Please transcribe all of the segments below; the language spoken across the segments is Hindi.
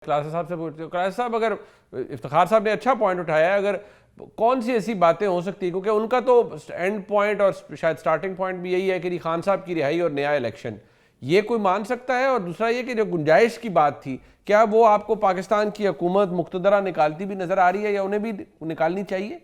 क्लासा साहब से पूछते हो। क्लासा साहब, अगर इफ्तिखार साहब ने अच्छा पॉइंट उठाया है, अगर कौन सी ऐसी बातें हो सकती है, क्योंकि उनका तो एंड पॉइंट और शायद स्टार्टिंग पॉइंट भी यही है कि खान साहब की रिहाई और नया इलेक्शन, ये कोई मान सकता है? और दूसरा ये कि जो गुंजाइश की बात थी, क्या वो आपको पाकिस्तान की हुकूमत मुक्तदरा निकालती भी नजर आ रही है या उन्हें भी निकालनी चाहिए?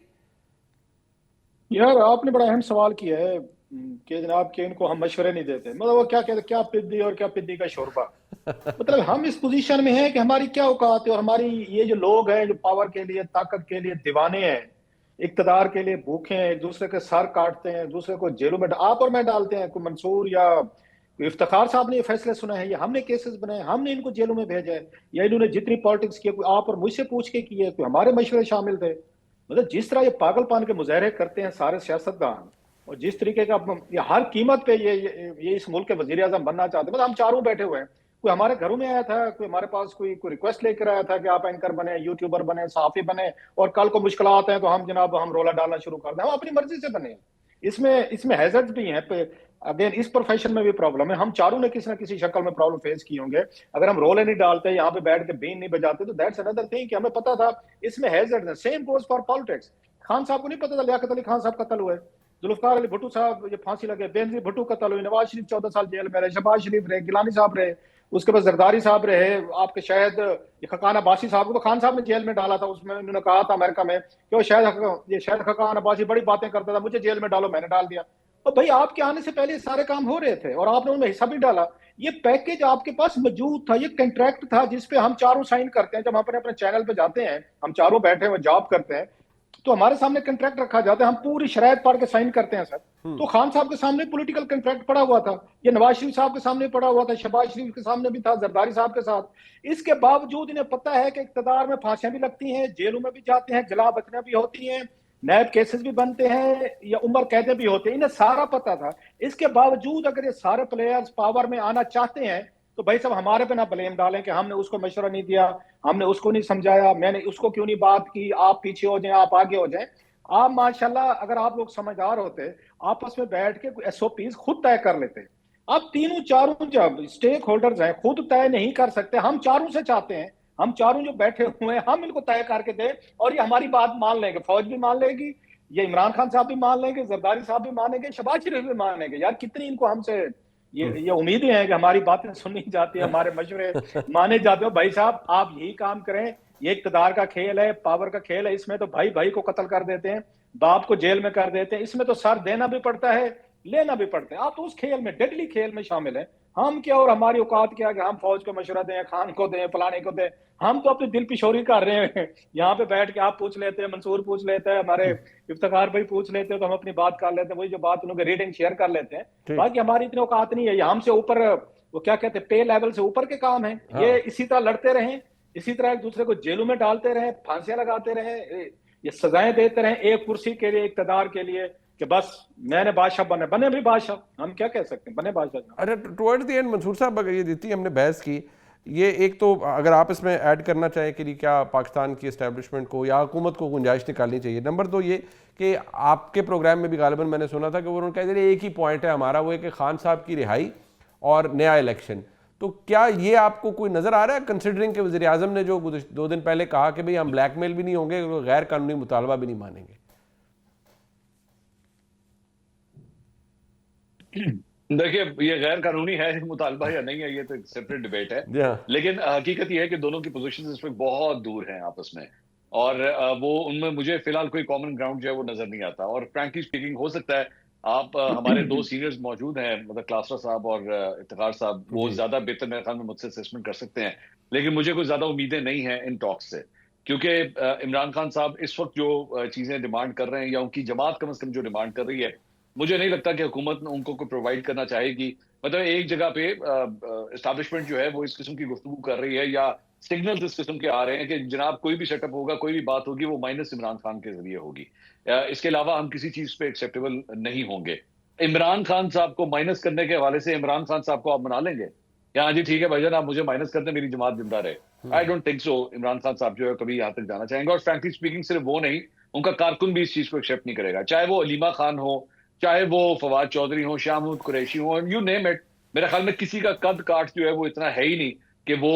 यार आपने बड़ा अहम सवाल किया है कि जनाब कि इनको हम मशवरे नहीं देते। मतलब वो क्या कहते, क्या पिद्दी और क्या पिद्दी का शोरबा। मतलब हम इस पोजीशन में हैं कि हमारी क्या औकात है, और हमारी ये जो लोग हैं जो पावर के लिए, ताकत के लिए दीवाने हैं, इक्तदार के लिए भूखे हैं, एक दूसरे के सर काटते हैं, एक दूसरे को जेलों में आप और मैं डालते हैं। कोई मंसूर या कोई इफ्तिखार साहब ने ये फैसले सुना है, या हमने केसेस बनाए, हमने इनको जेलों में भेजा है, या इन्होंने जितनी पॉलिटिक्स की कोई आप और मुझसे पूछ के की है, कोई हमारे मशवरे शामिल थे? मतलब जिस तरह ये पागलपन के मुजाहरे करते हैं सारे सियासतदान, और जिस तरीके का ये हर कीमत पे ये इस मुल्क के वजीर आजम बनना चाहते हैं। मतलब हम चारों बैठे हुए हैं, कोई हमारे घरों में आया था, कोई हमारे पास कोई रिक्वेस्ट लेकर आया था कि आप एंकर बने, यूट्यूबर बने, सहाफी बने, और कल को मुश्किल आते हैं तो हम जनाब हम रोला डालना शुरू कर दें। हम अपनी मर्जी से बने। इसमें इसमें हैजर्ड्स भी हैं। अगेन इस प्रोफेशन में भी प्रॉब्लम है। हम चारों ने किसी ना किसी शक्ल में प्रॉब्लम फेस की होंगे। अगर हम रोले नहीं डालते, यहाँ पे बैठ के बीन नहीं बजाते, तो दैट्स अनदर थिंग कि हमें पता था इसमें हैजर्ड्स हैं। Same goes for politics. Khan साहब को नहीं पता था लियाकत अली खान साहब कत्ल हुए, जुल्फकार अली भुट्टो साहब ये फांसी लगे, बेनजीर भुट्टो कत्ल हुई, नवाज शरीफ 14 साल जेल में रहे, शहबाज शरीफ रहे, गिलानी साहब रहे, उसके बाद जरदारी साहब रहे, आपके शायद ये खकान अब्बासी साहब को तो खान साहब ने जेल में डाला था। उसमें उन्होंने कहा था अमेरिका में कि वो शायद खकान अब्बासी बड़ी बातें करता था, मुझे जेल में डालो, मैंने डाल दिया। और भाई आपके आने से पहले सारे काम हो रहे थे और आपने उनमें हिस्सा भी डाला। ये पैकेज आपके पास मौजूद था, ये कंट्रैक्ट था जिसपे हम चारों साइन करते हैं। जब हम अपने अपने चैनल पे जाते हैं, हम चारों बैठे हुए जॉब करते हैं, तो हमारे सामने कंट्रैक्ट रखा जाता है, हम पूरी शरायत पढ़ के साइन करते हैं सर। तो खान साहब के सामने पॉलिटिकल कंट्रैक्ट पड़ा हुआ था, ये नवाज शरीफ साहब के सामने पड़ा हुआ था, शहबाज शरीफ के सामने भी था, जरदारी साहब के साथ। इसके बावजूद इन्हें पता है कि इक्तदार में फांसियां भी लगती हैं, जेलों में भी जाते हैं, जला बचना भी होती हैं, नैब केसेस भी बनते हैं, या उम्र कैदे भी होते हैं, इन्हें सारा पता था। इसके बावजूद अगर ये सारे प्लेयर्स पावर में आना चाहते हैं, तो भाई साहब हमारे पे ना ब्लेम डालें कि हमने उसको मशवरा नहीं दिया, हमने उसको नहीं समझाया, मैंने उसको क्यों नहीं बात की, आप पीछे हो जाएं, आप आगे हो जाएं। आप माशाल्लाह अगर आप लोग समझदार होते, आपस में बैठ के एसओपीज खुद तय कर लेते। आप तीनों चारों जब स्टेक होल्डर्स हैं खुद तय नहीं कर सकते, हम चारों से चाहते हैं, हम चारों जो बैठे हुए हैं हम इनको तय करके दें, और ये हमारी बात मान लेंगे, फौज भी मान लेगी, ये इमरान खान साहब भी मान लेंगे, जरदारी साहब भी मानेंगे, शहबाज शरीफ भी मानेंगे। यार कितनी इनको हमसे ये उम्मीदें हैं कि हमारी बातें सुनी जाती है, हमारे मशवरे माने जाते हो। भाई साहब आप यही काम करें। ये इक्तदार का खेल है, पावर का खेल है, इसमें तो भाई भाई को कत्ल कर देते हैं, बाप को जेल में कर देते हैं, इसमें तो सर देना भी पड़ता है, लेना भी पड़ता है। आप तो उस खेल में, डेडली खेल में शामिल हैं। हम क्या और हमारी औकात क्या कि हम फौज को मशवरा दें, खान को दें, फलाने को दें? हम तो अपनी दिल पिशोरी कर रहे हैं। यहाँ पे बैठ के आप पूछ लेते हैं, मंसूर पूछ लेते हैं, हमारे इफ्तिखार भाई पूछ लेते हैं, तो हम अपनी बात कर लेते हैं, वही जो बात उनके रीडिंग शेयर कर लेते हैं। ठीक। बाकी हमारी इतनी औकात नहीं है, ये हमसे ऊपर, वो क्या कहते हैं, पे लेवल से ऊपर के काम है। ये हाँ। इसी तरह लड़ते रहें, इसी तरह एक दूसरे को जेलों में डालते रहें, फांसियां लगाते रहें, ये सजाएं देते रहें एक कुर्सी के लिए, इक्तदार के लिए, कि बस मैंने बादशाह बने, बने भी बादशाह, हम क्या कह सकते हैं, बने बादशाह। अरे टुवर्ड्स द एंड मंसूर साहब, अगर ये जितनी हमने बहस की, ये एक तो अगर आप इसमें ऐड करना चाहें कि क्या पाकिस्तान की एस्टेब्लिशमेंट को या हुकूमत को गुंजाइश निकालनी चाहिए। नंबर दो ये कि आपके प्रोग्राम में भी गालिबन मैंने सुना था कि वो उन्होंने कहा एक ही पॉइंट है हमारा, वो है कि खान साहब की रिहाई और नया इलेक्शन। तो क्या ये आपको कोई नज़र आ रहा है, कंसिडरिंग के वज़ीर आज़म ने जो 2 दिन पहले कहा कि भाई हम ब्लैकमेल भी नहीं होंगे, गैर कानूनी मुतालबा भी नहीं मानेंगे? देखिए, ये गैर कानूनी है मुतालबा या नहीं है, ये तो एक सेपरेट डिबेट है। जी हाँ। लेकिन हकीकत ये है कि दोनों की पोजीशंस इस वक्त बहुत दूर हैं आपस में, और वो उनमें मुझे फिलहाल कोई कॉमन ग्राउंड जो है वो नजर नहीं आता। और फ्रैंकली स्पीकिंग हो सकता है आप हमारे दो सीनियर्स मौजूद हैं, मतलब क्लासरा साहब और इफ्तिखार साहब, वो जी। ज्यादा बेहतर मेरे ख्याल में मुझसे असेसमेंट कर सकते हैं। लेकिन मुझे कोई ज्यादा उम्मीदें नहीं है इन टॉक्स से, क्योंकि इमरान खान साहब इस वक्त जो चीजें डिमांड कर रहे हैं, या उनकी जमात कम से कम जो डिमांड कर रही है, मुझे नहीं लगता कि हुकूमत उनको को प्रोवाइड करना चाहेगी। मतलब एक जगह पे एस्टैब्लिशमेंट जो है वो इस किस्म की गुफ्तगू कर रही है, या सिग्नल्स इस किस्म के आ रहे हैं कि जनाब कोई भी सेटअप होगा, कोई भी बात होगी, वो माइनस इमरान खान के जरिए होगी। इसके अलावा हम किसी चीज पे एक्सेप्टेबल नहीं होंगे। इमरान खान साहब को माइनस करने के हवाले से इमरान खान साहब को आप मना लेंगे, या हाँ जी ठीक है भाईजान आप मुझे माइनस कर दें, मेरी जमात जिंदा रहे? I don't think so. Imran Khan साहब जो है कभी यहाँ तक जाना चाहेंगे। और फ्रैंकली स्पीकिंग सिर्फ वो नहीं, उनका कारकुन भी इस चीज को एक्सेप्ट नहीं करेगा, चाहे वो अलीमा खान हो, चाहे वो फवाद चौधरी हो, शाह महमूद कुरैशी हो, यू नेम इट। मेरे ख्याल में किसी का कद काठ जो है वो इतना है ही नहीं कि वो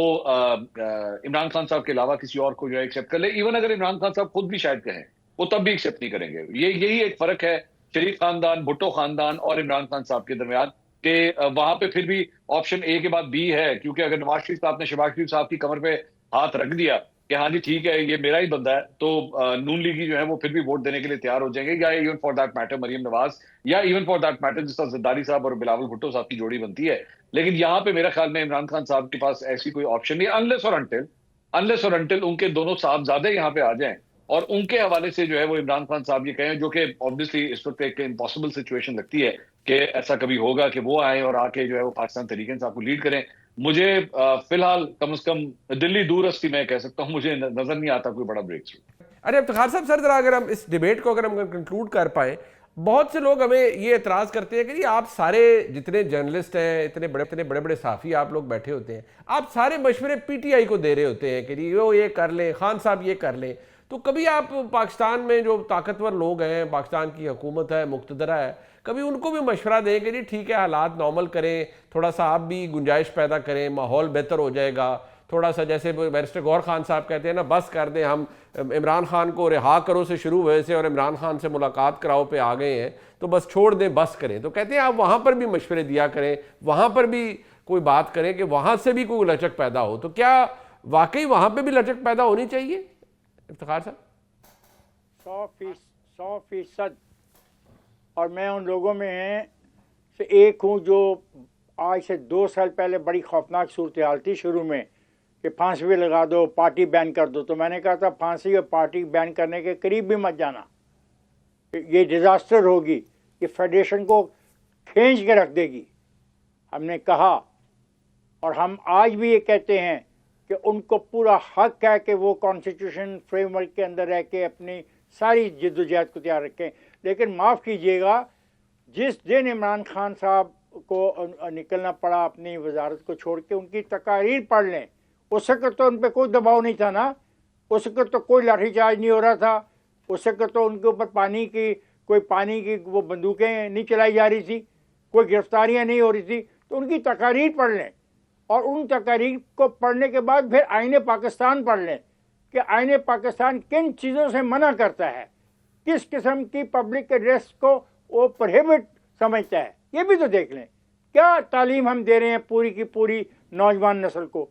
इमरान खान साहब के अलावा किसी और को जो है एक्सेप्ट कर ले। इवन अगर इमरान खान साहब खुद भी शायद कहें, वो तब भी एक्सेप्ट नहीं करेंगे। यही एक फर्क है शरीफ खानदान, भुट्टो खानदान और इमरान खान साहब के दरमियान, कि वहां पे फिर भी ऑप्शन ए के बाद बी है। क्योंकि अगर नवाज शरीफ साहब ने शहबाज शरीफ साहब की कमर पे हाथ रख दिया कि हाँ जी ठीक है ये मेरा ही बंदा है, तो नून लीगी जो है वो फिर भी वोट देने के लिए तैयार हो जाएंगे, या even for that matter Maryam Nawaz, या इवन फॉर दैट मैटर जिस तरह जरदारी साहब और बिलावल भुट्टो साहब की जोड़ी बनती है। लेकिन यहाँ पे मेरा ख्याल में इमरान खान साहब के पास ऐसी कोई ऑप्शन नहीं, अनलेस और अंटिल उनके दोनों साहबजादे यहाँ पे आ जाएं और उनके हवाले से जो है वो इमरान खान साहब ये कहें, जो कि ऑब्वियसली इस वक्त एक इम्पॉसिबल सिचुएशन लगती है कि ऐसा कभी होगा कि वो आए और आके जो है वो पाकिस्तान तहरीक इंसाफ को लीड करें। मुझे फिलहाल कम से कम दिल्ली दूरस्ती मैं कह सकता हूँ, मुझे नजर नहीं आता कोई बड़ा ब्रेक थ्रू। अरे इफ्तिखार साहब, सर जरा अगर हम इस डिबेट को अगर हम कंक्लूड कर पाए, बहुत से लोग हमें ये एतराज़ करते हैं कि जी आप सारे जितने जर्नलिस्ट हैं, इतने बड़े बड़े साफ़ी आप लोग बैठे होते हैं, आप सारे मशवरे पीटीआई को दे रहे होते हैं कि जी वो ये कर लें, खान साहब ये कर लें। तो कभी आप पाकिस्तान में जो ताकतवर लोग हैं, पाकिस्तान की हुकूमत है, मुक़तदरा है, कभी उनको भी मशवरा दें कि जी ठीक है हालात नॉर्मल करें, थोड़ा सा आप भी गुंजाइश पैदा करें, माहौल बेहतर हो जाएगा, थोड़ा सा जैसे बैरिस्टर गौहर खान साहब कहते हैं ना, बस कर दें, हम इमरान खान को रिहा करो से शुरू हुए से और इमरान खान से मुलाकात कराओ पे आ गए हैं, तो बस छोड़ दें, बस करें। तो कहते हैं आप वहाँ पर भी मशवरे दिया करें, वहाँ पर भी कोई बात करें कि वहाँ से भी कोई लचक पैदा हो। तो क्या वाकई वहाँ पर भी लचक पैदा होनी चाहिए इफ्तिखार साहब? 100%। और मैं उन लोगों में से एक हूँ जो आज से 2 साल पहले बड़ी खौफनाक सूरत हाल थी शुरू में कि फांसी भी लगा दो, पार्टी बैन कर दो। तो मैंने कहा था फांसी और पार्टी बैन करने के करीब भी मत जाना, ये डिज़ास्टर होगी, ये फेडरेशन को खींच के रख देगी। हमने कहा और हम आज भी ये कहते हैं कि उनको पूरा हक है कि वो कॉन्स्टिट्यूशन फ्रेमवर्क के अंदर रह के अपनी सारी जिद्दोजहद को तैयार रखें। लेकिन माफ़ कीजिएगा, जिस दिन इमरान खान साहब को निकलना पड़ा अपनी वजारत को छोड़ के, उनकी तकारीर पढ़ लें। उस वक्त तो उन पर कोई दबाव नहीं था ना, उस वक्त तो कोई लाठीचार्ज नहीं हो रहा था, उस वक्त तो उनके ऊपर पानी की वो बंदूकें नहीं चलाई जा रही थी, कोई गिरफ्तारियां नहीं हो रही थी। तो उनकी तकारीर पढ़ लें और उन तकारीर को पढ़ने के बाद फिर आईने पाकिस्तान पढ़ लें कि आईने पाकिस्तान किन चीज़ों से मना करता है, किस किस्म की पब्लिक एड्रेस को वो प्रोहिबिट समझता है, ये भी तो देख लें। क्या तालीम हम दे रहे हैं पूरी की पूरी नौजवान नस्ल को।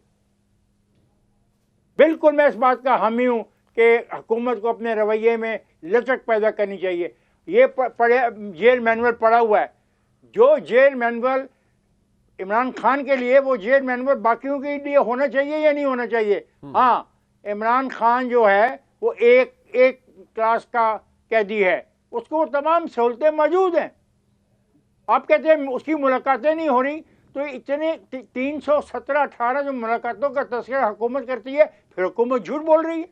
बिल्कुल मैं इस बात का हामी हूँ कि हुकूमत को अपने रवैये में लचक पैदा करनी चाहिए। ये जेल मैनुअल पड़ा हुआ है, जो जेल मैनुअल इमरान खान के लिए, वो जेल मैनुअल बाकियों के लिए होना चाहिए या नहीं होना चाहिए? हाँ, इमरान खान जो है वो एक क्लास का कैदी है, उसको वो तमाम सहूलतें मौजूद हैं। आप कहते हैं उसकी मुलाकातें नहीं हो रही, तो इतने 317-18 जो मुलाकातों का तस्करा हुकूमत करती है, फिर हुकूमत झूठ बोल रही है।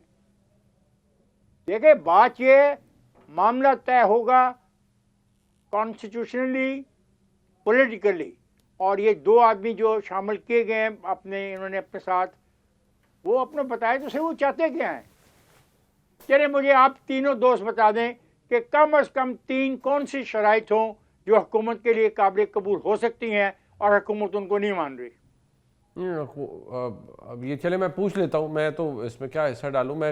देखिए बात ये, मामला तय होगा कॉन्स्टिट्यूशनली, पॉलिटिकली, और ये 2 आदमी जो शामिल किए गए हैं इन्होंने अपने साथ, वो अपने बताए तो सही वो चाहते क्या हैं। चलिए मुझे आप तीनों दोस्त बता दें कि कम से कम 3 कौन सी शराइत हों जो हुकूमत के लिए काबिल कबूल हो सकती हैं और हुकूमत उनको नहीं मान रही। अब ये चले मैं पूछ लेता हूँ, मैं तो इसमें क्या हिस्सा डालूँ। मैं